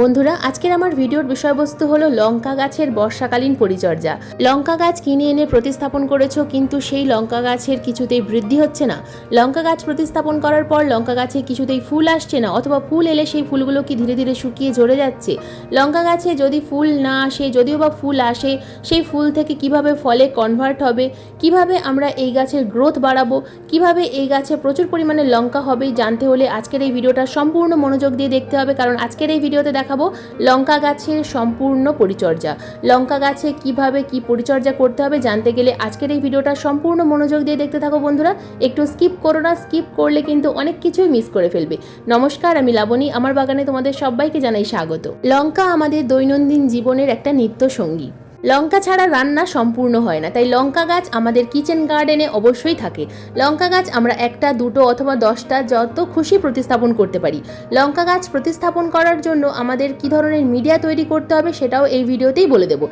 বন্ধুরা, আজকের আমার ভিডিওর বিষয়বস্তু হলো লঙ্কা গাছের বর্ষাকালীন পরিচর্যা। লঙ্কা গাছ কিনে এনে প্রতিস্থাপন করেছো, কিন্তু সেই লঙ্কা গাছের কিছুতেই বৃদ্ধি হচ্ছে না। লঙ্কা গাছ প্রতিস্থাপন করার পর লঙ্কা গাছে কিছুতেই ফুল আসছে না, অথবা ফুল এলে সেই ফুলগুলো কি ধীরে ধীরে শুকিয়ে ঝরে যাচ্ছে। লঙ্কা গাছে যদি ফুল না আসে, যদিও বা ফুল আসে, সেই ফুল থেকে কিভাবে ফলে কনভার্ট হবে, কিভাবে আমরা এই গাছের গ্রোথ বাড়াবো, কিভাবে এই গাছে প্রচুর পরিমাণে লঙ্কা হবে, জানতে হলে আজকের এই ভিডিওটা সম্পূর্ণ মনোযোগ দিয়ে দেখতে হবে। কারণ আজকের এই ভিডিওতে দেখাবো লঙ্কা গাছের সম্পূর্ণ পরিচর্যা। লঙ্কা গাছে কিভাবে কি পরিচর্যা করতে হবে জানতে গেলে আজকের এই ভিডিওটা সম্পূর্ণ মনোযোগ দিয়ে দেখতে থাকো বন্ধুরা। একটু স্কিপ করো না, স্কিপ করলে কিন্তু অনেক কিছুই মিস করে ফেলবে। নমস্কার, আমি লাবণী, আমার বাগানে তোমাদের সবাইকে জানাই স্বাগত। লঙ্কা আমাদের দৈনন্দিন জীবনের একটা নিত্য সঙ্গী। লঙ্কা ছাড়া রান্না সম্পূর্ণ হয় না, তাই লঙ্কা গাছ আমাদের কিচেন গার্ডেনে অবশ্যই থাকে। লঙ্কা গাছ আমরা একটা, দুটো অথবা 10টা যত খুশি প্রতিস্থাপন করতে পারি। লঙ্কা গাছ প্রতিস্থাপন করার জন্য আমাদের কি ধরনের মিডিয়া তৈরি করতে হবে সেটাও এই ভিডিওতেই বলে দেব।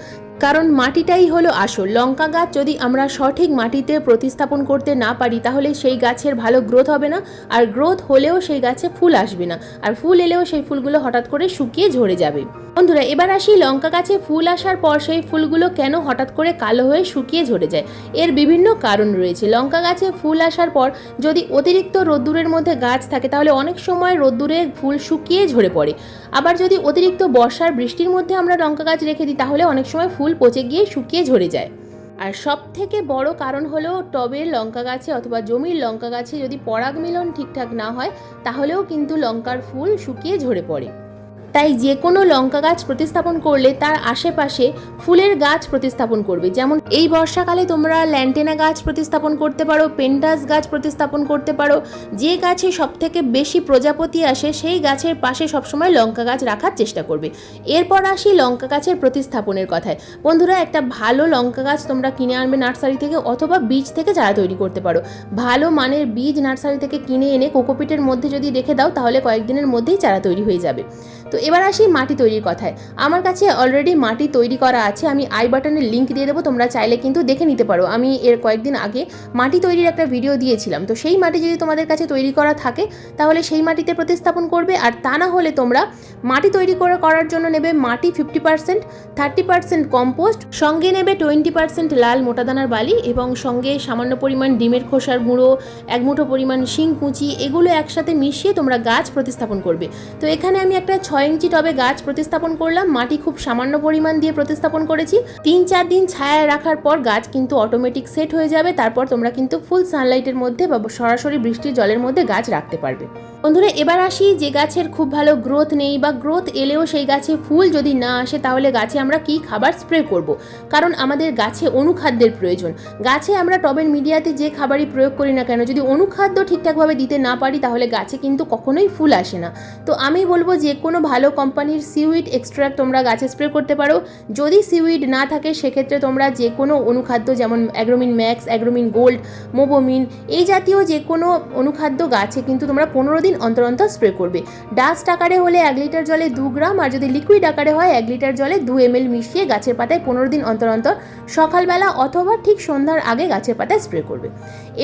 কারণ মাটিটাই হলো আসল। লঙ্কা গাছ যদি আমরা সঠিক মাটিতে প্রতিস্থাপন করতে না পারি, তাহলে সেই গাছের ভালো গ্রোথ হবে না, আর গ্রোথ হলেও সেই গাছে ফুল আসবে না, আর ফুল এলেও সেই ফুলগুলো হঠাৎ করে শুকিয়ে ঝরে যাবে। বন্ধুরা, এবার আসি লঙ্কা গাছে ফুল আসার পর সেই ফুলগুলো কেন হঠাৎ করে কালো হয়ে শুকিয়ে ঝরে যায়। এর বিভিন্ন কারণ রয়েছে। লঙ্কা গাছে ফুল আসার পর যদি অতিরিক্ত রোদ্দুরের মধ্যে গাছ থাকে, তাহলে অনেক সময় রোদ্দুরে ফুল শুকিয়ে ঝরে পড়ে। আবার যদি অতিরিক্ত বর্ষার বৃষ্টির মধ্যে আমরা লঙ্কা গাছ রেখে দিই, তাহলে অনেক সময় ফুল পচে গিয়ে শুকিয়ে ঝরে যায়। আর সব থেকে বড় কারণ হলো টবের লঙ্কা গাছে অথবা জমির লঙ্কা গাছে যদি পরাগ মিলন ঠিকঠাক না হয়, তাহলেও কিন্তু লঙ্কার ফুল শুকিয়ে ঝরে পড়ে। তাই যে কোনো লঙ্কা গাছ প্রতিস্থাপন করলে তার আশেপাশে ফুলের গাছ প্রতিস্থাপন করবে। যেমন এই বর্ষাকালে তোমরা ল্যান্টেনা গাছ প্রতিস্থাপন করতে পারো, পেন্টাস গাছ প্রতিস্থাপন করতে পারো। যে গাছে সবথেকে বেশি প্রজাপতি আসে সেই গাছের পাশে সবসময় লঙ্কা গাছ রাখার চেষ্টা করবে। এরপর আসি লঙ্কা গাছের প্রতিস্থাপনের কথায়। বন্ধুরা, একটা ভালো লঙ্কা গাছ তোমরা কিনে আনবে নার্সারি থেকে, অথবা বীজ থেকে চারা তৈরি করতে পারো। ভালো মানের বীজ নার্সারি থেকে কিনে এনে কোকোপিটের মধ্যে যদি রেখে দাও, তাহলে কয়েকদিনের মধ্যেই চারা তৈরি হয়ে যাবে। তো এবার আসি মাটি তৈরির কথায়। আমার কাছে অলরেডি মাটি তৈরি করা আছে, আমি আই বাটনের লিঙ্ক দিয়ে দেবো, তোমরা চাইলে কিন্তু দেখে নিতে পারো। আমি এর কয়েকদিন আগে মাটি তৈরির একটা ভিডিও দিয়েছিলাম। তো সেই মাটি যদি তোমাদের কাছে তৈরি করা থাকে, তাহলে সেই মাটিতে প্রতিস্থাপন করবে। আর তা না হলে তোমরা মাটি তৈরি করার জন্য নেবে মাটি 50%, 30% কম্পোস্ট, সঙ্গে নেবে 20% লাল মোটাদানার বালি, এবং সঙ্গে সামান্য পরিমাণ ডিমের খোসার গুঁড়ো, 1 মুঠো পরিমাণ শিংকুচি, এগুলো একসাথে মিশিয়ে তোমরা গাছ প্রতিস্থাপন করবে। তো এখানে আমি একটা 6 ইঞ্চি টবে গাছ প্রতিস্থাপন করলাম। মাটি খুব সামান্য পরিমাণ দিয়ে প্রতিস্থাপন করেছি। 3-4 দিন ছায়ায় রাখার পর গাছ কিন্তু অটোমেটিক সেট হয়ে যাবে। তারপর তোমরা কিন্তু ফুল সানলাইটের মধ্যে বা সরাসরি বৃষ্টির জলের মধ্যে গাছ রাখতে পারবে। বন্ধুরা, এবার আসি যে গাছের খুব ভালো গ্রোথ নেই, বা গ্রোথ এলেও সেই গাছে ফুল যদি না আসে, তাহলে গাছে আমরা কি খাবার স্প্রে করব। কারণ আমাদের গাছে অনুখাদ্যের প্রয়োজন। গাছে আমরা টবের মিডিয়াতে যে খাবারই প্রয়োগ করি না কেন, যদি অনুখাদ্য ঠিকঠাকভাবে দিতে না পারি, তাহলে গাছে কিন্তু কখনোই ফুল আসে না। তো আমি বলবো যে কোনো ভালো কোম্পানির সিউইড এক্সট্রাক্ট তোমরা গাছে স্প্রে করতে পারো। যদি সিউইড না থাকে, সেক্ষেত্রে তোমরা যে কোনো অনুখাদ্য, যেমন অ্যাগ্রোমিন ম্যাক্স, অ্যাগ্রোমিন গোল্ড, মোবোমিন, এই জাতীয় যে কোনো অনুখাদ্য গাছে কিন্তু তোমরা 15 দিন অন্তর অন্তর স্প্রে করবে। ডাস্ট আকারে হলে 1 লিটার জলে 2 গ্রাম, আর যদি লিকুইড আকারে হয় 1 লিটার জলে 2 ml মিশিয়ে গাছের পাতায় 15 দিন অন্তর অন্তর সকালবেলা অথবা ঠিক সন্ধ্যার আগে গাছের পাতায় স্প্রে করবে।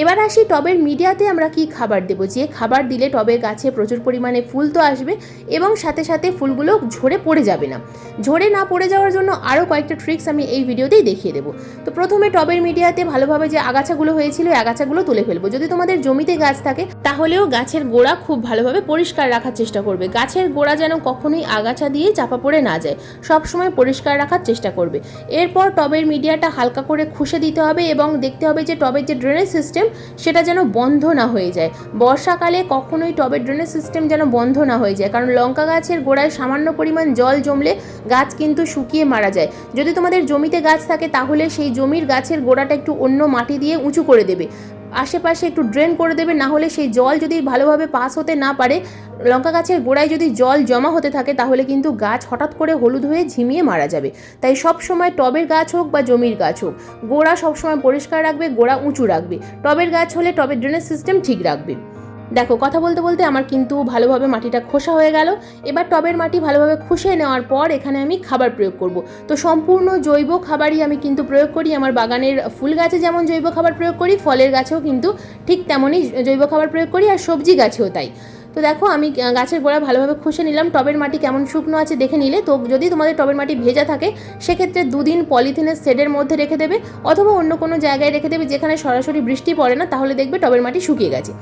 এবার আসি টবের মিডিয়াতে আমরা কি খাবার দেবো। যে খাবার দিলে টবের গাছে প্রচুর পরিমাণে ফুল তো আসবে, এবং সাথে সাথে ফুলগুলো ঝরে পড়ে যাবে না। ঝরে না পড়ে যাওয়ার জন্য আরও কয়েকটা ট্রিক্স আমি এই ভিডিওতেই দেখিয়ে দেবো। তো প্রথমে টবের মিডিয়াতে ভালোভাবে যে আগাছাগুলো হয়েছিল, এই আগাছাগুলো তুলে ফেলবো। যদি তোমাদের জমিতে গাছ থাকে, তাহলেও গাছের গোড়া খুব ভালোভাবে পরিষ্কার রাখার চেষ্টা করবে। গাছের গোড়া যেন কখনোই আগাছা দিয়ে চাপা পড়ে না যায়, সবসময় পরিষ্কার রাখার চেষ্টা করবে। এরপর টবের মিডিয়াটা হালকা করে খুশে দিতে হবে, এবং দেখতে হবে যে টবের যে ড্রেনেজ সিস্টেম, সেটা যেন বন্ধ না হয়ে যায়। বর্ষাকালে কখনোই টবের ড্রেনেজ সিস্টেম যেন বন্ধ না হয়ে যায়, কারণ লঙ্কা গাছের গোড়ায় সামান্য পরিমাণ জল জমলে গাছ কিন্তু শুকিয়ে মারা যায়। যদি তোমাদের জমিতে গাছ থাকে, তাহলে সেই জমির গাছের গোড়াটা একটু অন্য মাটি দিয়ে উঁচু করে দেবে, আশেপাশে একটু ড্রেন করে দেবে। না হলে সেই জল যদি ভালোভাবে পাস হতে না পারে, লঙ্কা গাছের গোড়ায় যদি জল জমা হতে থাকে, তাহলে কিন্তু গাছ হঠাৎ করে হলুদ হয়ে ঝিমিয়ে মারা যাবে। তাই সব সময় টবের গাছ হোক বা জমির গাছ হোক, গোড়া সবসময় পরিষ্কার রাখবে, গোড়া উঁচু রাখবে। টবের গাছ হলে টবের ড্রেনেজ সিস্টেম ঠিক রাখবে। দেখো, কথা বলতে বলতে আমার কিন্তু ভালোভাবে মাটিটা খোসা হয়ে গেল। এবার টবের মাটি ভালোভাবে খুশে নেওয়ার পর এখানে আমি খাবার প্রয়োগ করব। তো সম্পূর্ণ জৈব খাবারই আমি কিন্তু প্রয়োগ করি। আমার বাগানের ফুল গাছে যেমন জৈব খাবার প্রয়োগ করি, ফলের গাছেও কিন্তু ঠিক তেমনই জৈব খাবার প্রয়োগ করি, আর সবজি গাছেও তাই। তো দেখো আমি গাছের গোড়া ভালোভাবে খুশে নিলাম। টবের মাটি কেমন শুকনো আছে দেখে নিলে, তো যদি তোমাদের টবের মাটি ভেজা থাকে সেক্ষেত্রে 2 দিন পলিথিনের শেডের মধ্যে রেখে দেবে অথবা অন্য কোনো জায়গায় রেখে দেবে যেখানে সরাসরি বৃষ্টি পড়ে না, তাহলে দেখবে টবের মাটি শুকিয়ে গেছে।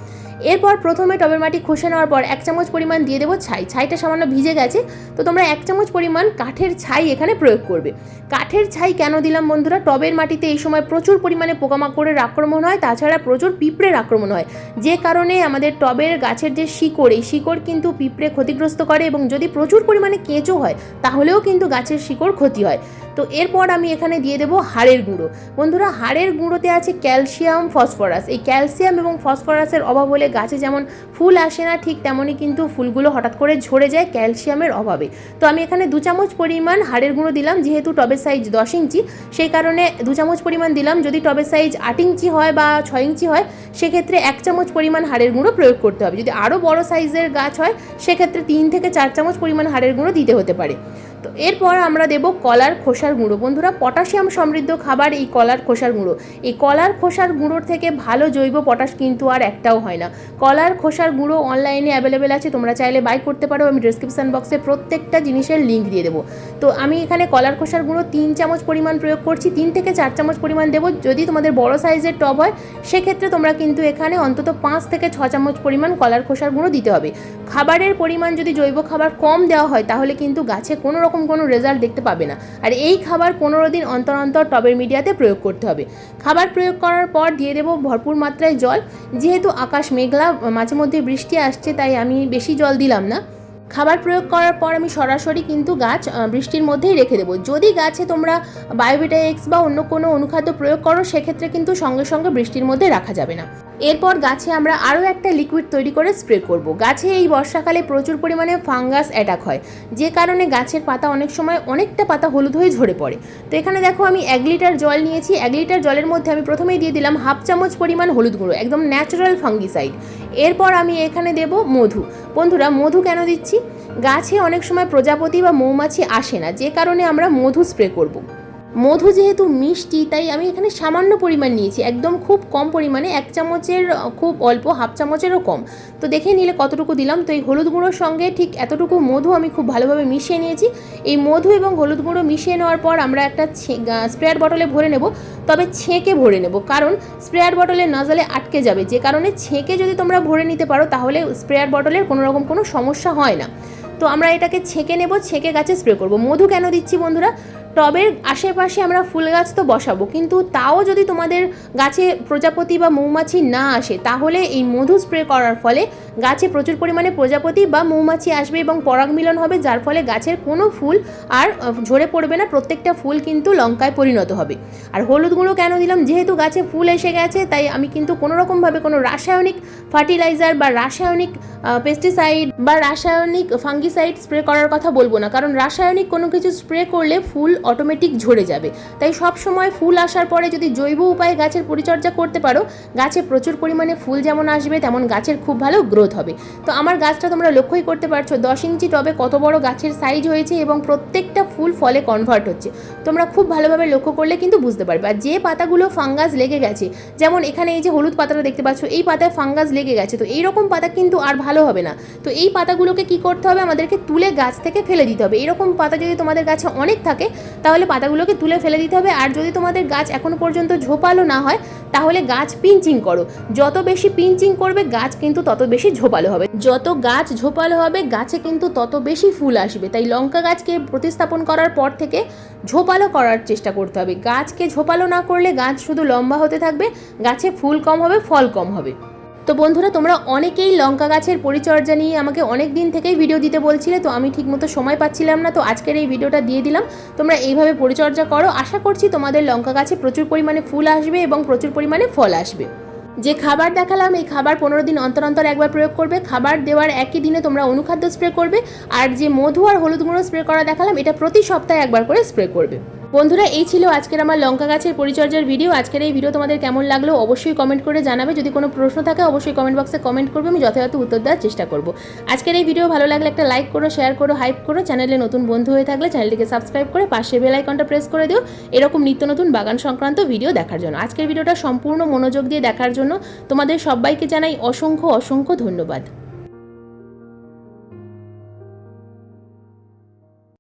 এরপর প্রথমে টবের মাটি খসে নেওয়ার পর 1 চামচ পরিমাণ দিয়ে দেবো ছাই। ছাইটা সামান্য ভিজে গেছে, তো তোমরা 1 চামচ পরিমাণ কাঠের ছাই এখানে প্রয়োগ করবে। কাঠের ছাই কেন দিলাম বন্ধুরা, টবের মাটিতে এই সময় প্রচুর পরিমাণে পোকামাকড়ের আক্রমণ হয়, তাছাড়া প্রচুর পিঁপড়ের আক্রমণ হয়, যে কারণে আমাদের টবের গাছের যে শিকড়, এই শিকড় কিন্তু পিঁপড়ে ক্ষতিগ্রস্ত করে এবং যদি প্রচুর পরিমাণে কেঁচো হয় তাহলেও কিন্তু গাছের শিকড় ক্ষতি হয়। তো এরপর আমি এখানে দিয়ে দেবো হাড়ের গুঁড়ো। বন্ধুরা হাড়ের গুঁড়োতে আছে ক্যালসিয়াম, ফসফরাস। এই ক্যালসিয়াম এবং ফসফরাসের অভাব হলে গাছে যেমন ফুল আসে না, ঠিক তেমনই কিন্তু ফুলগুলো হঠাৎ করে ঝরে যায় ক্যালসিয়ামের অভাবে। তো আমি এখানে 2 চামচ পরিমাণ হাড়ের গুঁড়ো দিলাম, যেহেতু টবের সাইজ 10 ইঞ্চি সেই কারণে 2 চামচ পরিমাণ দিলাম। যদি টবের সাইজ 8 ইঞ্চি হয় বা 6 ইঞ্চি হয় সেক্ষেত্রে 1 চামচ পরিমাণ হাড়ের গুঁড়ো প্রয়োগ করতে হবে। যদি আরও বড় সাইজের গাছ হয় সেক্ষেত্রে 3 থেকে 4 চামচ পরিমাণ হাড়ের গুঁড়ো দিতে হতে পারে। তো এরপর আমরা দেব কলার খোসার গুঁড়ো। বন্ধুরা পটাশিয়াম সমৃদ্ধ খাবার এই কলার খোসার গুঁড়ো। এই কলার খোসার গুঁড়োর থেকে ভালো জৈব পটাশ কিন্তু আর একটাও হয় না। কলার খোসার গুঁড়ো অনলাইনে অ্যাভেলেবেল আছে, তোমরা চাইলে বাই করতে পারো। আমি ডেসক্রিপশন বক্সে প্রত্যেকটা জিনিসের লিঙ্ক দিয়ে দেবো। তো আমি এখানে কলার খোসার গুঁড়ো 3 চামচ পরিমাণ প্রয়োগ করছি, 3 থেকে 4 চামচ পরিমাণ দেবো। যদি তোমাদের বড় সাইজের টব হয় সেক্ষেত্রে তোমরা কিন্তু এখানে অন্তত 5 থেকে 6 চামচ পরিমাণ কলার খোসার গুঁড়ো দিতে হবে। খাবারের পরিমাণ যদি জৈব খাবার কম দেওয়া হয় তাহলে কিন্তু গাছে কোনো রেজাল্ট দেখতে পাবে না। আর এই খাবার 15 দিন অন্তর অন্তর টবের মিডিয়াতে প্রয়োগ করতে হবে। খাবার প্রয়োগ করার পর দিয়ে দেবো ভরপুর মাত্রায় জল। যেহেতু আকাশ মেঘলা, মাঝে মধ্যে বৃষ্টি আসছে, তাই আমি বেশি জল দিলাম না। খাবার প্রয়োগ করার পর আমি সরাসরি কিন্তু গাছ বৃষ্টির মধ্যেই রেখে দেবো। যদি গাছে তোমরা বায়োভিটা এক্স বা অন্য কোনো অনুখাদ্য প্রয়োগ করো সেক্ষেত্রে কিন্তু সঙ্গে সঙ্গে বৃষ্টির মধ্যে রাখা যাবে না। এরপর গাছে আমরা আরও একটা লিকুইড তৈরি করে স্প্রে করব। গাছে এই বর্ষাকালে প্রচুর পরিমাণে ফাঙ্গাস অ্যাটাক হয়, যে কারণে গাছের পাতা অনেক সময় অনেকটা পাতা হলুদ হয়ে ঝরে পড়ে। তো এখানে দেখো আমি 1 লিটার জল নিয়েছি। 1 লিটার জলের মধ্যে আমি প্রথমেই দিয়ে দিলাম 1/2 চামচ পরিমাণ হলুদ গুঁড়ো, একদম ন্যাচারাল ফাঙ্গিসাইড। এরপর আমি এখানে দেব মধু। বন্ধুরা মধু কেন দিচ্ছি, গাছে অনেক সময় প্রজাপতি বা মৌমাছি আসে না, যে কারণে আমরা মধু স্প্রে করব। মধু যেহেতু মিষ্টি তাই আমি এখানে সামান্য পরিমাণ নিয়েছি, একদম খুব কম পরিমাণে, 1 চামচের খুব অল্প, 1/2 চামচেরও কম। তো দেখে নিলে কতটুকু দিলাম। তো এই হলুদ গুঁড়োর সঙ্গে ঠিক এতটুকু মধু আমি খুব ভালোভাবে মিশিয়ে নিয়েছি। এই মধু এবং হলুদ গুঁড়ো মিশিয়ে নেওয়ার পর আমরা একটা স্প্রেয়ার বটলে ভরে নেব, তবে ছেঁকে ভরে নেব, কারণ স্প্রেয়ার বটলে নজলে আটকে যাবে, যে কারণে ছেঁকে যদি তোমরা ভরে নিতে পারো তাহলে স্প্রেয়ার বটলের কোনো সমস্যা হয় না। তো আমরা এটাকে ছেঁকে নেব, ছেঁকে গাছে স্প্রে করব। মধু কেন দিচ্ছি বন্ধুরা, টবের আশেপাশে আমরা ফুল গাছ তো বসাবো, কিন্তু তাও যদি তোমাদের গাছে প্রজাপতি বা মৌমাছি না আসে তাহলে এই মধু স্প্রে করার ফলে গাছে প্রচুর পরিমাণে প্রজাপতি বা মৌমাছি আসবে এবং পরাগ মিলন হবে, যার ফলে গাছের কোনো ফুল আর ঝরে পড়বে না, প্রত্যেকটা ফুল কিন্তু লঙ্কায় পরিণত হবে। আর হলুদ গুঁড়ো কেন দিলাম, যেহেতু গাছে ফুল এসে গেছে তাই আমি কিন্তু কোনোরকমভাবে কোনো রাসায়নিক ফার্টিলাইজার বা রাসায়নিক পেস্টিসাইড বা রাসায়নিক ফাঙ্গিসাইড স্প্রে করার কথা বলবো না, কারণ রাসায়নিক কোনো কিছু স্প্রে করলে ফুল অটোমেটিক ঝরে যাবে। তাই সব সময় ফুল আসার পরে যদি জৈব উপায়ে গাছের পরিচর্যা করতে পারো, গাছে প্রচুর পরিমাণে ফুল যেমন আসবে তেমন গাছের খুব ভালো গ্রোথ হবে। তো আমার গাছটা তোমরা লক্ষ্যই করতে পারছো 10 ইঞ্চি টবে কত বড় গাছের সাইজ হয়েছে এবং প্রত্যেকটা ফুল ফলে কনভার্ট হচ্ছে। তোমরা খুব ভালোভাবে লক্ষ্য করলে কিন্তু বুঝতে পারবে। আর যে পাতাগুলো ফাঙ্গাস লেগে গেছে, যেমন এখানে এই যে হলুদ পাতাটা দেখতে পাচ্ছ, এই পাতায় ফাঙ্গাস লেগে গেছে, তো এইরকম পাতা কিন্তু আর ভালো হবে না। তো এই পাতাগুলোকে কি করতে হবে, আমাদেরকে তুলে গাছ থেকে ফেলে দিতে হবে। এরকম পাতা যদি তোমাদের গাছে অনেক থাকে তাহলে পাতাগুলোকে তুলে ফেলে দিতে হবে। আর যদি তোমাদের গাছ এখনো পর্যন্ত ঝোপালো না হয় তাহলে গাছ পিঞ্চিং করো। যত বেশি পিঞ্চিং করবে গাছ কিন্তু তত বেশি ঝোপালো হবে। যত গাছ ঝোপালো হবে গাছে কিন্তু তত বেশি ফুল আসবে। তাই লঙ্কা গাছকে প্রতিস্থাপন করার পর থেকে ঝোপালো করার চেষ্টা করতে হবে। গাছকে ঝোপালো না করলে গাছ শুধু লম্বা হতে থাকবে, গাছে ফুল কম হবে, ফল কম হবে। তো বন্ধুরা তোমরা অনেকেই লঙ্কা গাছের পরিচর্যা নিয়ে আমাকে অনেক দিন থেকেই ভিডিও দিতে বলছিলে, তো আমি ঠিকমতো সময় পাচ্ছিলাম না, তো আজকের এই ভিডিওটা দিয়ে দিলাম। তোমরা এইভাবে পরিচর্যা করো, আশা করছি তোমাদের লঙ্কা গাছে প্রচুর পরিমাণে ফুল আসবে এবং প্রচুর পরিমাণে ফল আসবে। যে খাবার দেখালাম এই খাবার 15 দিন অন্তর অন্তর একবার প্রয়োগ করবে। খাবার দেওয়ার একই দিনে তোমরা অনুখাদ্য স্প্রে করবে। আর যে মধু আর হলুদ গুঁড়ো স্প্রে করা দেখালাম এটা প্রতি সপ্তাহে একবার করে স্প্রে করবে। বন্ধুরা এই ছিল আজকের আমার লঙ্কা গাছের পরিচর্যার ভিডিও। আজকের এই ভিডিও তোমাদের কেমন লাগলো অবশ্যই কমেন্ট করে জানাবে। যদি কোনো প্রশ্ন থাকে অবশ্যই কমেন্ট বক্সে কমেন্ট করবে, আমি যথাযথ উত্তর দেওয়ার চেষ্টা করব। আজকের এই ভিডিও ভালো লাগলে একটা লাইক করো, শেয়ার করো, হাইপ করো। চ্যানেলে নতুন বন্ধু হয়ে থাকলে চ্যানেলটিকে সাবস্ক্রাইব করে পাশে বেল আইকনটা প্রেস করে দিও এরকম নিত্য নতুন বাগান সংক্রান্ত ভিডিও দেখার জন্য। আজকের ভিডিওটা সম্পূর্ণ মনোযোগ দিয়ে দেখার জন্য তোমাদের সবাইকে জানাই অসংখ্য অসংখ্য ধন্যবাদ।